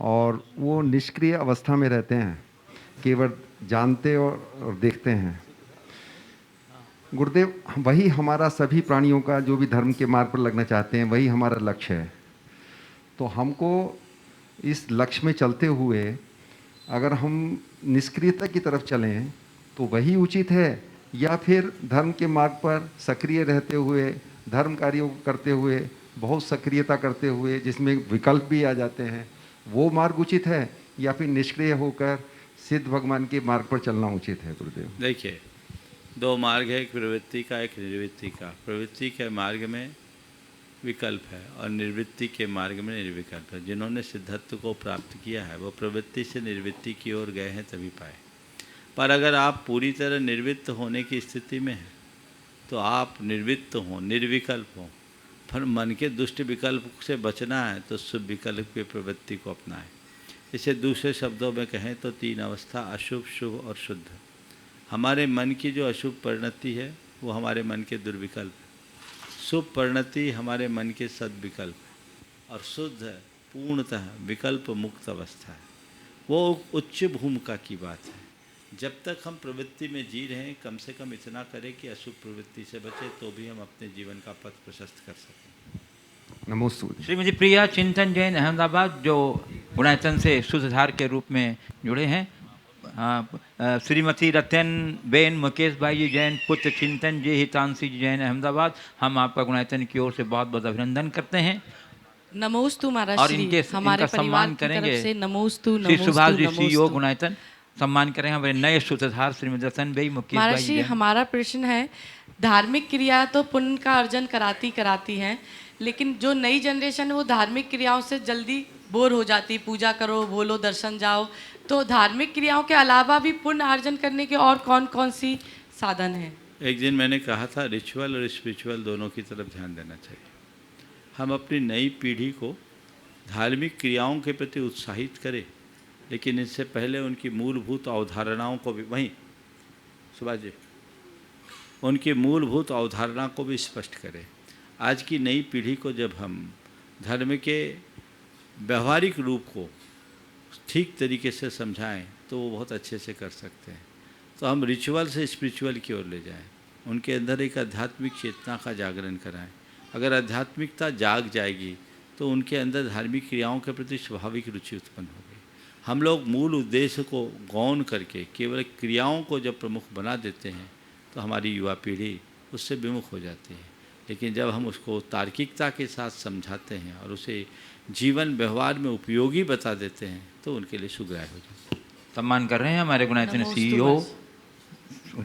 और वो निष्क्रिय अवस्था में रहते हैं, केवल जानते और देखते हैं। गुरुदेव, वही हमारा सभी प्राणियों का जो भी धर्म के मार्ग पर लगना चाहते हैं, वही हमारा लक्ष्य है। तो हमको इस लक्ष्य में चलते हुए अगर हम निष्क्रियता की तरफ चलें तो वही उचित है, या फिर धर्म के मार्ग पर सक्रिय रहते हुए, धर्म कार्यों को करते हुए, बहुत सक्रियता करते हुए जिसमें विकल्प भी आ जाते हैं, वो मार्ग उचित है, या फिर निष्क्रिय होकर सिद्ध भगवान के मार्ग पर चलना उचित है? गुरुदेव, देखिए, 2 मार्ग है, एक प्रवृत्ति का एक निर्वृत्ति का। प्रवृत्ति के मार्ग में विकल्प है और निर्वृत्ति के मार्ग में निर्विकल्प है। जिन्होंने सिद्धत्व को प्राप्त किया है वो प्रवृत्ति से निर्वृत्ति की ओर गए हैं तभी पाए। पर अगर आप पूरी तरह निर्वृत्त होने की स्थिति में हैं तो आप निर्वृत्त हों, निर्विकल्प हों, पर मन के दुष्ट विकल्प से बचना है तो शुभ विकल्प की प्रवृत्ति को अपनाएं। इसे दूसरे शब्दों में कहें तो 3 अवस्था, अशुभ, शुभ और शुद्ध। हमारे मन की जो अशुभ परिणति है वो हमारे मन के दुर्विकल्प। शुभ परिणति हमारे मन के सद्विकल्प है और शुद्ध पूर्णतः विकल्प मुक्त अवस्था है, वो उच्च भूमिका की बात है। जब तक हम प्रवृत्ति में जी रहे हैं, कम से कम इतना करें कि अशुभ प्रवृत्ति से बचे, तो भी हम अपने जीवन का पथ प्रशस्त कर सकें। नमोस्तुते। श्रीमती प्रिया चिंतन जैन अहमदाबाद, जो गुणायतन से शुद्धधार के रूप में जुड़े हैं। श्रीमती रतन बेन मुकेश भाई जी जैन, पुत्र चिंतन जी हितांशी जी जैन अहमदाबाद, हम आपका गुणायतन की ओर से बहुत बहुत अभिनंदन करते हैं। नमोस्तु महाराज और श्री, इनके हमारे इनका सम्मान परिवार की तरफ करेंगे से नमोस्तु श्री सुभाष जी नमोस्तु सीईओ नमोस्तु। गुणायतन। सम्मान करें हमारे नए सूत्रधार श्रीमती रतन बेई मुकेश भाई महाराज जी श्री, जैन। हमारा प्रश्न है, धार्मिक क्रिया तो पुण्य का अर्जन कराती हैं, लेकिन जो नई जनरेशन है वो धार्मिक क्रियाओं से जल्दी बोर हो जाती। पूजा करो, बोलो, दर्शन जाओ, तो धार्मिक क्रियाओं के अलावा भी पुण्य अर्जन करने के और कौन कौन सी साधन हैं? एक दिन मैंने कहा था, रिचुअल और स्पिरिचुअल दोनों की तरफ ध्यान देना चाहिए। हम अपनी नई पीढ़ी को धार्मिक क्रियाओं के प्रति उत्साहित करें, लेकिन इससे पहले उनकी मूलभूत अवधारणाओं को भी, वहीं सुभाष जी, उनकी मूलभूत अवधारणा को भी स्पष्ट करें। आज की नई पीढ़ी को जब हम धर्म के व्यवहारिक रूप को ठीक तरीके से समझाएं, तो वो बहुत अच्छे से कर सकते हैं। तो हम रिचुअल से स्पिरिचुअल की ओर ले जाएं, उनके अंदर एक आध्यात्मिक चेतना का जागरण कराएं। अगर आध्यात्मिकता जाग जाएगी तो उनके अंदर धार्मिक क्रियाओं के प्रति स्वाभाविक रुचि उत्पन्न होगी। हम लोग मूल उद्देश्य को गौण करके केवल क्रियाओं को जब प्रमुख बना देते हैं, तो हमारी युवा पीढ़ी उससे विमुख हो जाती है। लेकिन जब हम उसको तार्किकता के साथ समझाते हैं और उसे जीवन व्यवहार में उपयोगी बता देते हैं, तो उनके लिए सुग्राह्य हो जाता है। सम्मान कर रहे हैं हमारे गुणायतन नमोस्तु सीईओ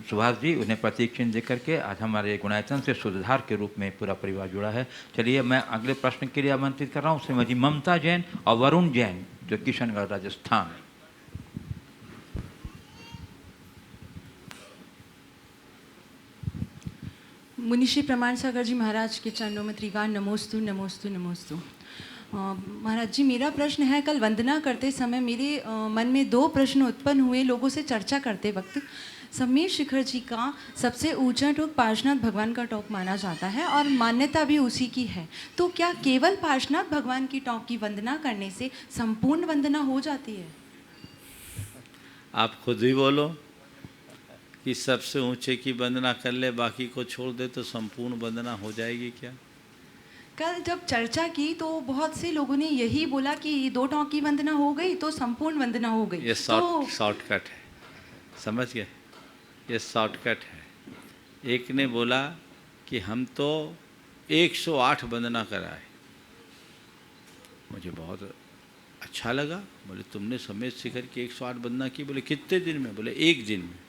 सुभाष जी, उन्हें प्रतीक चिन्ह देकर के आज हमारे गुणायतन से शुद्धधार के रूप में पूरा परिवार जुड़ा है। चलिए, मैं अगले प्रश्न के लिए आमंत्रित कर रहा हूँ श्रीमती ममता जैन और वरुण जैन, जो किशनगढ़ राजस्थान। मुनिश्री प्रमाण सागर जी महाराज के चरणों में त्रिवार नमोस्तु नमोस्तु नमोस्तु। महाराज जी, मेरा प्रश्न है, कल वंदना करते समय मेरे मन में दो प्रश्न उत्पन्न हुए लोगों से चर्चा करते वक्त। सम्मेद शिखर जी का सबसे ऊंचा टोक पार्श्वनाथ भगवान का टोक माना जाता है और मान्यता भी उसी की है, तो क्या केवल पार्श्वनाथ भगवान की टोक की वंदना करने से संपूर्ण वंदना हो जाती है? आप खुद ही बोलो कि सबसे ऊंचे की वंदना कर ले, बाकी को छोड़ दे, तो संपूर्ण वंदना हो जाएगी क्या? कल जब चर्चा की तो बहुत से लोगों ने यही बोला कि दो टोक की वंदना हो गई तो संपूर्ण वंदना हो गई। ये शॉर्टकट है, समझ गए? ये शॉर्टकट है। एक ने बोला कि हम तो 108 वंदना कराए। मुझे बहुत अच्छा लगा। बोले, तुमने सम्मेद शिखर की 108 वंदना की? बोले, कितने दिन में? बोले, एक दिन में।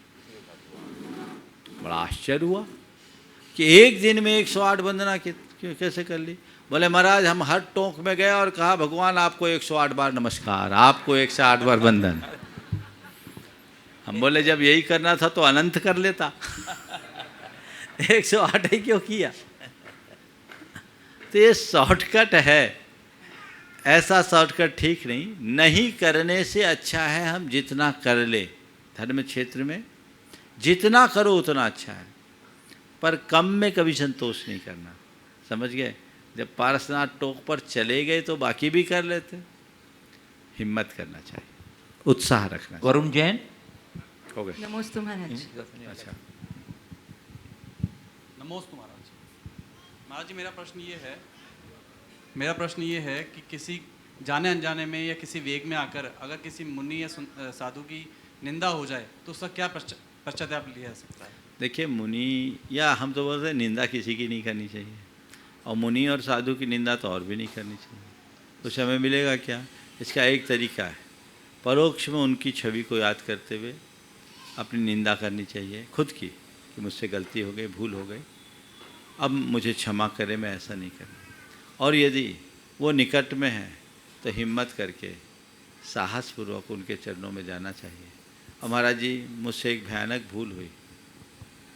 बड़ा आश्चर्य हुआ कि एक दिन में 108 वंदना कैसे कर ली? बोले, महाराज, हम हर टोंक में गए और कहा, भगवान आपको 108 बार नमस्कार, आपको 108 बार वंदन। हम बोले, जब यही करना था तो अनंत कर लेता। 108 ही क्यों किया? तो ये शॉर्टकट है। ऐसा शॉर्टकट ठीक नहीं करने से अच्छा है हम जितना कर ले। धर्म क्षेत्र में जितना करो उतना अच्छा है, पर कम में कभी संतोष नहीं करना। समझ गए? जब पारसनाथ टोक पर चले गए तो बाकी भी कर लेते। हिम्मत करना चाहिए, उत्साह रखना चाहिए। वरुण जैन हो गए। नमोस्तु महाराज। अच्छा, नमोस्तु महाराज। महाराज जी, मेरा प्रश्न ये है कि किसी जाने अनजाने में या किसी वेग में आकर अगर किसी मुनि या साधु की निंदा हो जाए तो उसका क्या पश्चाताप लिया जा सकता है? देखिए, मुनि या हम तो बोलते हैं निंदा किसी की नहीं करनी चाहिए, और मुनि और साधु की निंदा तो और भी नहीं करनी चाहिए। तो समय मिलेगा क्या? इसका एक तरीका है, परोक्ष में उनकी छवि को याद करते हुए अपनी निंदा करनी चाहिए खुद की, कि मुझसे गलती हो गई, भूल हो गई, अब मुझे क्षमा करे, मैं ऐसा नहीं करना। और यदि वो निकट में है तो हिम्मत करके साहसपूर्वक उनके चरणों में जाना चाहिए। और महाराज जी, मुझसे एक भयानक भूल हुई,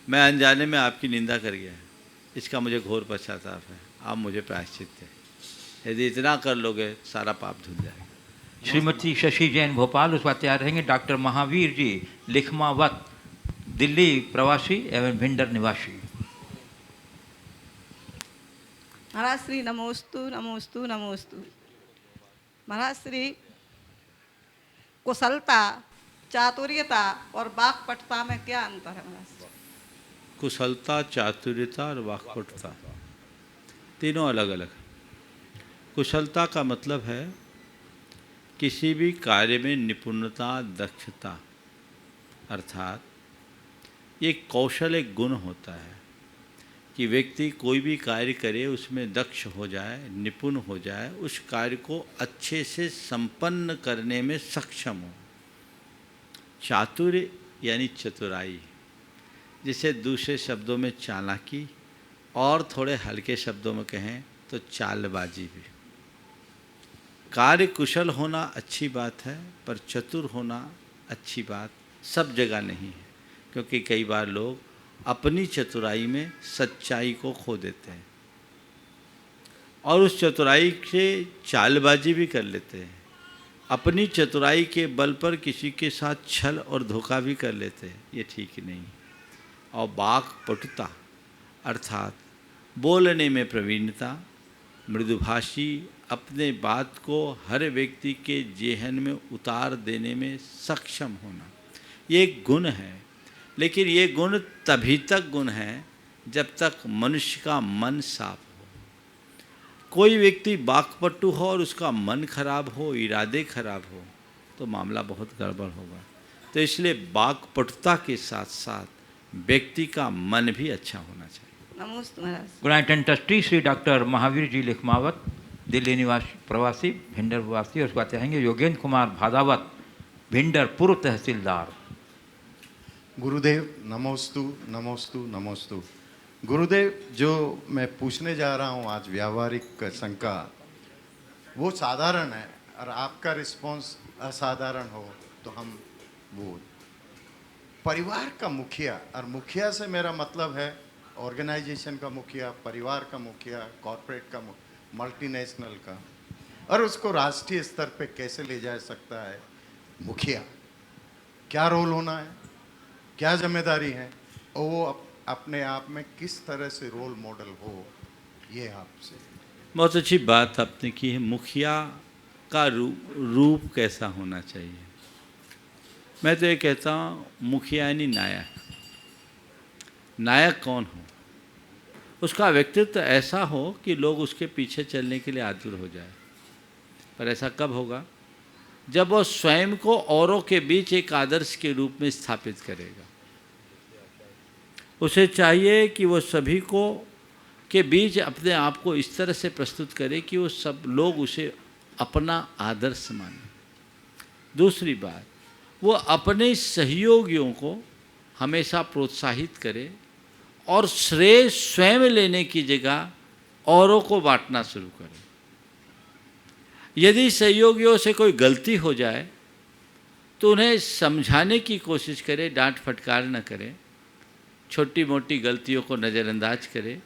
मैं अनजाने में आपकी निंदा कर गया, इसका मुझे घोर पश्चाताप है, आप मुझे प्रायश्चित दें। यदि इतना कर लोगे सारा पाप धुल जाएगा। श्रीमती शशि जैन भोपाल, उस बात तैयार रहेंगे डॉक्टर महावीर जी लिखमावत, दिल्ली प्रवासी एवं भिंडर निवासी। महाराज श्री नमोस्तु नमोस्तु नमोस्तु। महाराज श्री कुशलता, चातुर्यता और वाक्पटुता में क्या अंतर है महाराज? कुशलता, चातुर्यता और वाक्पटुता तीनों अलग अलग। कुशलता का मतलब है किसी भी कार्य में निपुणता, दक्षता, अर्थात ये कौशल एक गुण होता है कि व्यक्ति कोई भी कार्य करे उसमें दक्ष हो जाए, निपुण हो जाए, उस कार्य को अच्छे से संपन्न करने में सक्षम हो। चातुर्य यानी चतुराई, जिसे दूसरे शब्दों में चालाकी और थोड़े हल्के शब्दों में कहें तो चालबाजी भी। कार्य कुशल होना अच्छी बात है, पर चतुर होना अच्छी बात सब जगह नहीं है, क्योंकि कई बार लोग अपनी चतुराई में सच्चाई को खो देते हैं और उस चतुराई से चालबाजी भी कर लेते हैं। अपनी चतुराई के बल पर किसी के साथ छल और धोखा भी कर लेते हैं, ये ठीक नहीं। और वाक्पटुता अर्थात बोलने में प्रवीणता, मृदुभाषी, अपने बात को हर व्यक्ति के जेहन में उतार देने में सक्षम होना, ये एक गुण है। लेकिन ये गुण तभी तक गुण है जब तक मनुष्य का मन साफ हो। कोई व्यक्ति वाक्पटु हो और उसका मन खराब हो, इरादे खराब हो, तो मामला बहुत गड़बड़ होगा। तो इसलिए वाक्पटुता के साथ साथ व्यक्ति का मन भी अच्छा होना चाहिए। नमस्ते महाराज। Grant and trustee Shri doctor Mahavir ji Likhmawat, Delhi निवासी प्रवासी, भिंडर वासी। उसके बाद चाहेंगे योगेंद्र कुमार भादावत, भिंडर पूर्व तहसीलदार। गुरुदेव नमोस्तु नमोस्तु नमोस्तु। गुरुदेव, जो मैं पूछने जा रहा हूँ आज व्यावहारिक शंका, वो साधारण है और आपका रिस्पांस असाधारण हो तो हम वो परिवार का मुखिया, और मुखिया से मेरा मतलब है ऑर्गेनाइजेशन का मुखिया, परिवार का मुखिया, कॉरपोरेट का, मल्टीनेशनल का, और उसको राष्ट्रीय स्तर पे कैसे ले जा सकता है मुखिया, क्या रोल होना है, क्या जिम्मेदारी है, और वो अपने आप में किस तरह से रोल मॉडल हो, ये आपसे। बहुत अच्छी बात आपने की है। मुखिया का रूप कैसा होना चाहिए? मैं तो ये कहता हूँ मुखिया यानी नायक। नायक कौन हो? उसका व्यक्तित्व ऐसा हो कि लोग उसके पीछे चलने के लिए आतुर हो जाए। पर ऐसा कब होगा? जब वो स्वयं को औरों के बीच एक आदर्श के रूप में स्थापित करेगा। उसे चाहिए कि वो सभी को के बीच अपने आप को इस तरह से प्रस्तुत करे कि वो सब लोग उसे अपना आदर्श माने। दूसरी बात, वो अपने सहयोगियों को हमेशा प्रोत्साहित करे और श्रेय स्वयं लेने की जगह औरों को बांटना शुरू करे। यदि सहयोगियों से कोई गलती हो जाए तो उन्हें समझाने की कोशिश करे, डांट फटकार न करे। छोटी मोटी गलतियों को नज़रअंदाज करे,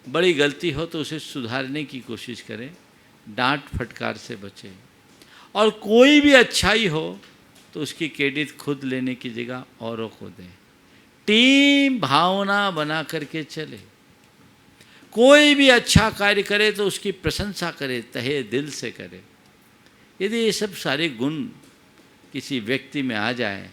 बड़ी गलती हो तो उसे सुधारने की कोशिश करें, डांट फटकार से बचे। और कोई भी अच्छाई हो तो उसकी क्रेडिट खुद लेने की जगह औरों को दें। टीम भावना बना करके चले। कोई भी अच्छा कार्य करे तो उसकी प्रशंसा करे, तहे दिल से करे। यदि ये सब सारे गुण किसी व्यक्ति में आ जाए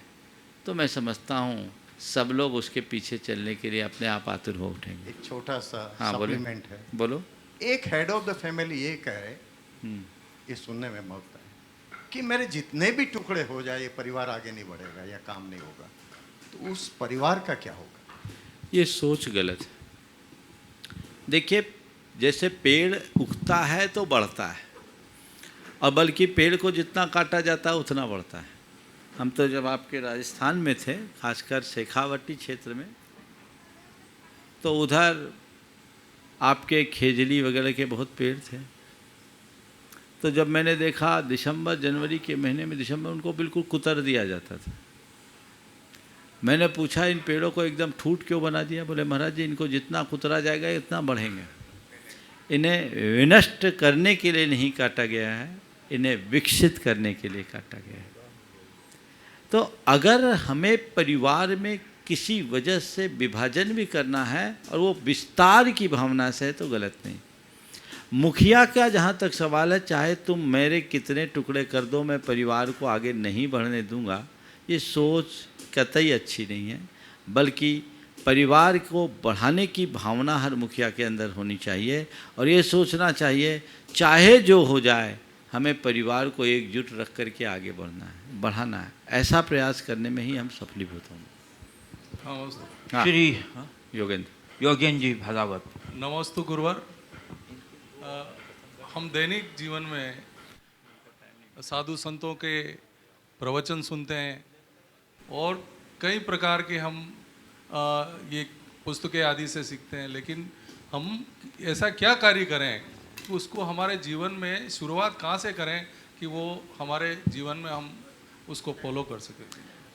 तो मैं समझता हूँ सब लोग उसके पीछे चलने के लिए अपने आप आतुर हो उठेंगे। एक छोटा सा सप्लीमेंट है। बोलो। एक हेड ऑफ द फैमिली ये कहे, ये सुनने में मौका है कि मेरे जितने भी टुकड़े हो जाए ये परिवार आगे नहीं बढ़ेगा या काम नहीं होगा, तो उस परिवार का क्या होगा? ये सोच गलत है। देखिए, जैसे पेड़ उगता है तो बढ़ता है, और बल्कि पेड़ को जितना काटा जाता है उतना बढ़ता है। हम तो जब आपके राजस्थान में थे, खासकर शेखावटी क्षेत्र में, तो उधर आपके खेजली वगैरह के बहुत पेड़ थे। तो जब मैंने देखा दिसंबर जनवरी के महीने में, दिसंबर उनको बिल्कुल कुतर दिया जाता था। मैंने पूछा इन पेड़ों को एकदम ठूट क्यों बना दिया? बोले महाराज जी, इनको जितना कुतरा जाएगा इतना बढ़ेंगे। इन्हें विनष्ट करने के लिए नहीं काटा गया है, इन्हें विकसित करने के लिए काटा गया है। तो अगर हमें परिवार में किसी वजह से विभाजन भी करना है और वो विस्तार की भावना से है तो गलत नहीं। मुखिया का जहाँ तक सवाल है, चाहे तुम मेरे कितने टुकड़े कर दो, मैं परिवार को आगे नहीं बढ़ने दूंगा, ये सोच कतई अच्छी नहीं है। बल्कि परिवार को बढ़ाने की भावना हर मुखिया के अंदर होनी चाहिए और ये सोचना चाहिए चाहे जो हो जाए हमें परिवार को एकजुट रख करके आगे बढ़ना है, बढ़ाना है। ऐसा प्रयास करने में ही हम सफलीभूत होंगे। हाँ, श्री योगेंद्र जी भादावत। नमस्तु गुरुवर। हम दैनिक जीवन में साधु संतों के प्रवचन सुनते हैं और कई प्रकार के हम ये पुस्तकें आदि से सीखते हैं, लेकिन हम ऐसा क्या कार्य करें कि उसको हमारे जीवन में शुरुआत कहाँ से करें कि वो हमारे जीवन में हम उसको फॉलो कर सकें।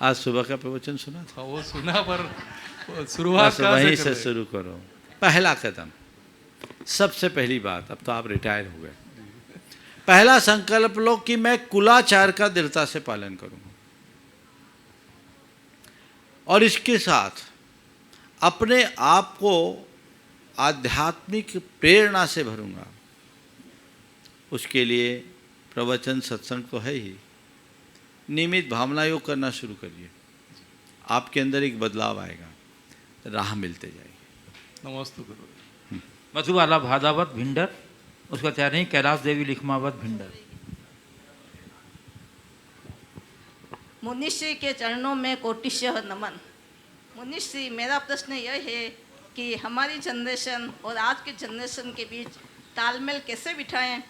आज सुबह का प्रवचन सुना था, वो सुना, पर शुरुआत कहाँ वहीं से से करें? शुरू करो। पहला कदम, सबसे पहली बात, अब तो आप रिटायर हो गए, पहला संकल्प लो कि मैं कुलाचार का दृढ़ता से पालन करूंगा और इसके साथ अपने आप को आध्यात्मिक प्रेरणा से भरूंगा। उसके लिए प्रवचन सत्संग तो है ही, नियमित भावना योग करना शुरू करिए, आपके अंदर एक बदलाव आएगा, राह मिलते जाएगी। नमस्ते गुरु। मधुबाला भादावत भिंडर, उसका तैयार नहीं, कैलाश देवी लिखमावत भिंडर। मुनिश्री के चरणों में कोटिशः नमन। मुनिश्री, मेरा प्रश्न यह है कि हमारी जनरेशन और आज के जनरेशन के बीच तालमेल कैसे बिठाएं,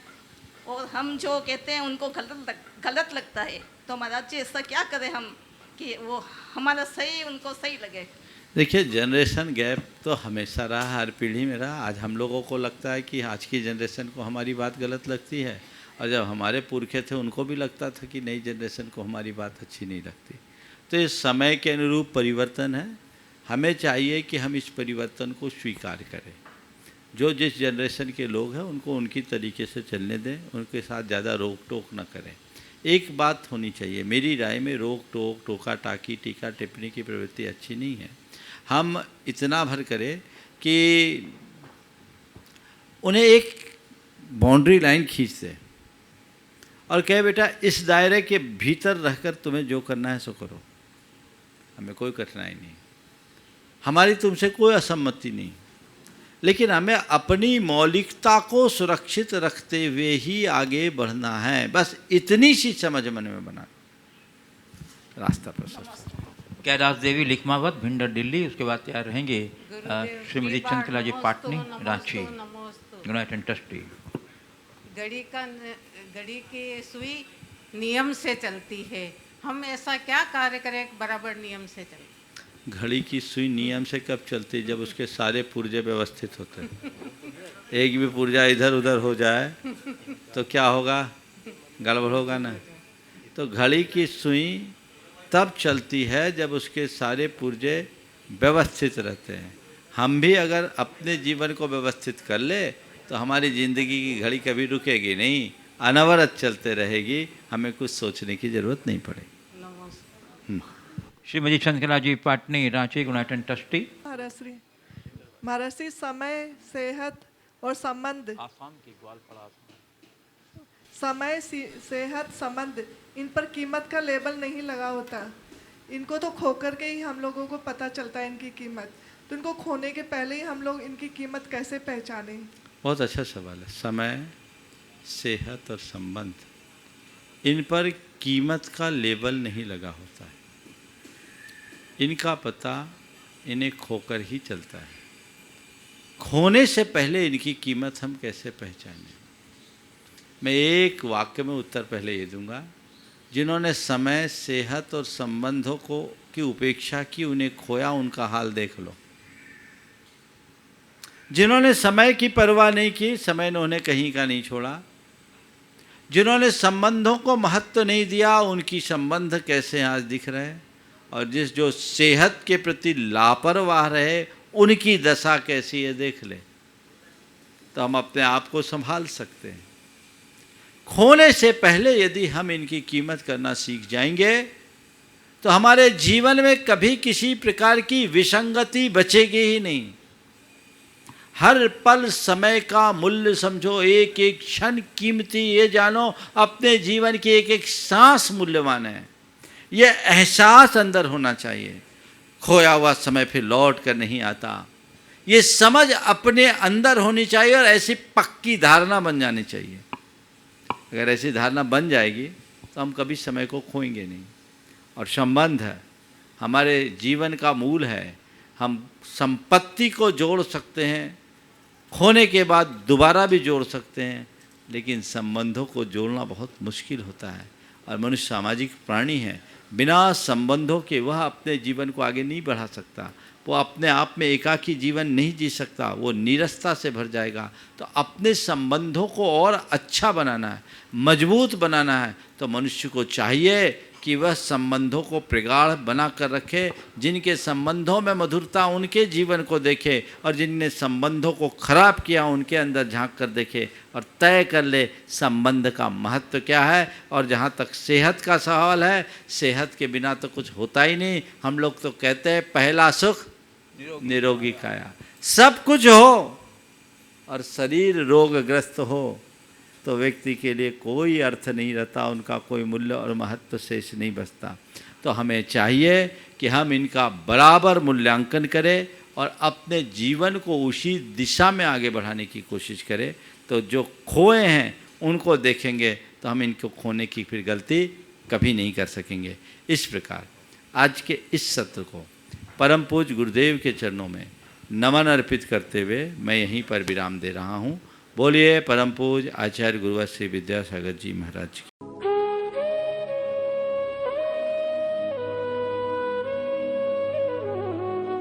और हम जो कहते हैं उनको गलत लगता है, तो महाराज जी ऐसा क्या करें हम कि वो हमारा सही उनको सही लगे। देखिए, जनरेशन गैप तो हमेशा रहा, हर पीढ़ी में रहा। आज हम लोगों को लगता है कि आज की जनरेशन को हमारी बात गलत लगती है, और जब हमारे पुरखे थे उनको भी लगता था कि नई जनरेशन को हमारी बात अच्छी नहीं लगती। तो ये समय के अनुरूप परिवर्तन है, हमें चाहिए कि हम इस परिवर्तन को स्वीकार करें। जो जिस जनरेशन के लोग हैं उनको उनकी तरीके से चलने दें, उनके साथ ज़्यादा रोक टोक न करें। एक बात होनी चाहिए, मेरी राय में रोक टोक, टोका टाकी, टीका टिप्पणी की प्रवृत्ति अच्छी नहीं है। हम इतना भर करें कि उन्हें एक बाउंड्री लाइन खींच दें और कहे बेटा इस दायरे के भीतर रहकर तुम्हें जो करना है सो करो, हमें कोई कठिनाई नहीं, हमारी तुमसे कोई असम्मति नहीं, लेकिन हमें अपनी मौलिकता को सुरक्षित रखते हुए ही आगे बढ़ना है। बस इतनी सी समझ मन में बना, रास्ता प्रशस्त। कैलाश देवी लिखमावत भिंडर दिल्ली, उसके बाद तैयार रहेंगे श्रीमती चंद्रकला जी पाटनी रांची, यूनाइटेड ट्रस्टी। घड़ी की सुई नियम से चलती है, हम ऐसा क्या कार्य करें बराबर नियम से चले। घड़ी की सुई नियम से कब चलती? जब उसके सारे पुर्जे व्यवस्थित होते हैं। एक भी पुर्जा इधर उधर हो जाए तो क्या होगा? गड़बड़ होगा ना। तो घड़ी की सुई तब चलती है जब उसके सारे पुर्जे व्यवस्थित रहते हैं। हम भी अगर अपने जीवन को व्यवस्थित कर ले तो हमारी ज़िंदगी की घड़ी कभी रुकेगी नहीं, अनवरत चलते रहेगी, हमें कुछ सोचने की ज़रूरत नहीं पड़ेगी। श्रीमती चंद्रकला जी पाटनी रांची, यूनाइटेड ट्रस्टी। महाराष्ट्री समय, सेहत और संबंध, समय, सेहत, संबंध, इन पर कीमत का लेबल नहीं लगा होता। इनको तो खो करके ही हम लोगों को पता चलता है इनकी कीमत। तो इनको खोने के पहले ही हम लोग इनकी कीमत कैसे पहचानें? बहुत अच्छा सवाल है। समय, सेहत और संबंध, इन पर कीमत का लेबल नहीं लगा होता है। इनका पता इन्हें खोकर ही चलता है। खोने से पहले इनकी कीमत हम कैसे पहचानें? मैं एक वाक्य में उत्तर पहले ये दूंगा, जिन्होंने समय, सेहत और संबंधों को की उपेक्षा की, उन्हें खोया, उनका हाल देख लो। जिन्होंने समय की परवाह नहीं की, समय ने उन्हें कहीं का नहीं छोड़ा। जिन्होंने संबंधों को महत्व नहीं दिया, उनकी संबंध कैसे आज दिख रहे हैं। और जो सेहत के प्रति लापरवाह रहे, उनकी दशा कैसी है देख ले, तो हम अपने आप को संभाल सकते हैं। खोने से पहले यदि हम इनकी कीमत करना सीख जाएंगे तो हमारे जीवन में कभी किसी प्रकार की विसंगति बचेगी ही नहीं। हर पल समय का मूल्य समझो, एक एक क्षण कीमती, ये जानो अपने जीवन की एक एक सांस मूल्यवान है। ये एहसास अंदर होना चाहिए। खोया हुआ समय फिर लौट कर नहीं आता, ये समझ अपने अंदर होनी चाहिए और ऐसी पक्की धारणा बन जानी चाहिए। अगर ऐसी धारणा बन जाएगी तो हम कभी समय को खोएंगे नहीं। और संबंध हमारे जीवन का मूल है। हम संपत्ति को जोड़ सकते हैं, खोने के बाद दोबारा भी जोड़ सकते हैं, लेकिन संबंधों को जोड़ना बहुत मुश्किल होता है। और मनुष्य सामाजिक प्राणी है, बिना संबंधों के वह अपने जीवन को आगे नहीं बढ़ा सकता। वो अपने आप में एकाकी जीवन नहीं जी सकता, वो नीरसता से भर जाएगा। तो अपने संबंधों को और अच्छा बनाना है, मजबूत बनाना है, तो मनुष्य को चाहिए कि वह संबंधों को प्रगाढ़ बना कर रखे। जिनके संबंधों में मधुरता, उनके जीवन को देखे, और जिनने संबंधों को खराब किया उनके अंदर झांक कर देखे और तय कर ले संबंध का महत्व क्या है। और जहाँ तक सेहत का सवाल है, सेहत के बिना तो कुछ होता ही नहीं। हम लोग तो कहते हैं पहला सुख निरोगी काया। सब कुछ हो और शरीर रोगग्रस्त हो तो व्यक्ति के लिए कोई अर्थ नहीं रहता, उनका कोई मूल्य और महत्व शेष नहीं बचता। तो हमें चाहिए कि हम इनका बराबर मूल्यांकन करें और अपने जीवन को उसी दिशा में आगे बढ़ाने की कोशिश करें। तो जो खोए हैं उनको देखेंगे तो हम इनको खोने की फिर गलती कभी नहीं कर सकेंगे। इस प्रकार आज के इस सत्र को परम पूज्य गुरुदेव के चरणों में नमन अर्पित करते हुए मैं यहीं पर विराम दे रहा हूँ। बोलिए परम पूज्य आचार्य गुरुवर श्री विद्यासागर जी महाराज की।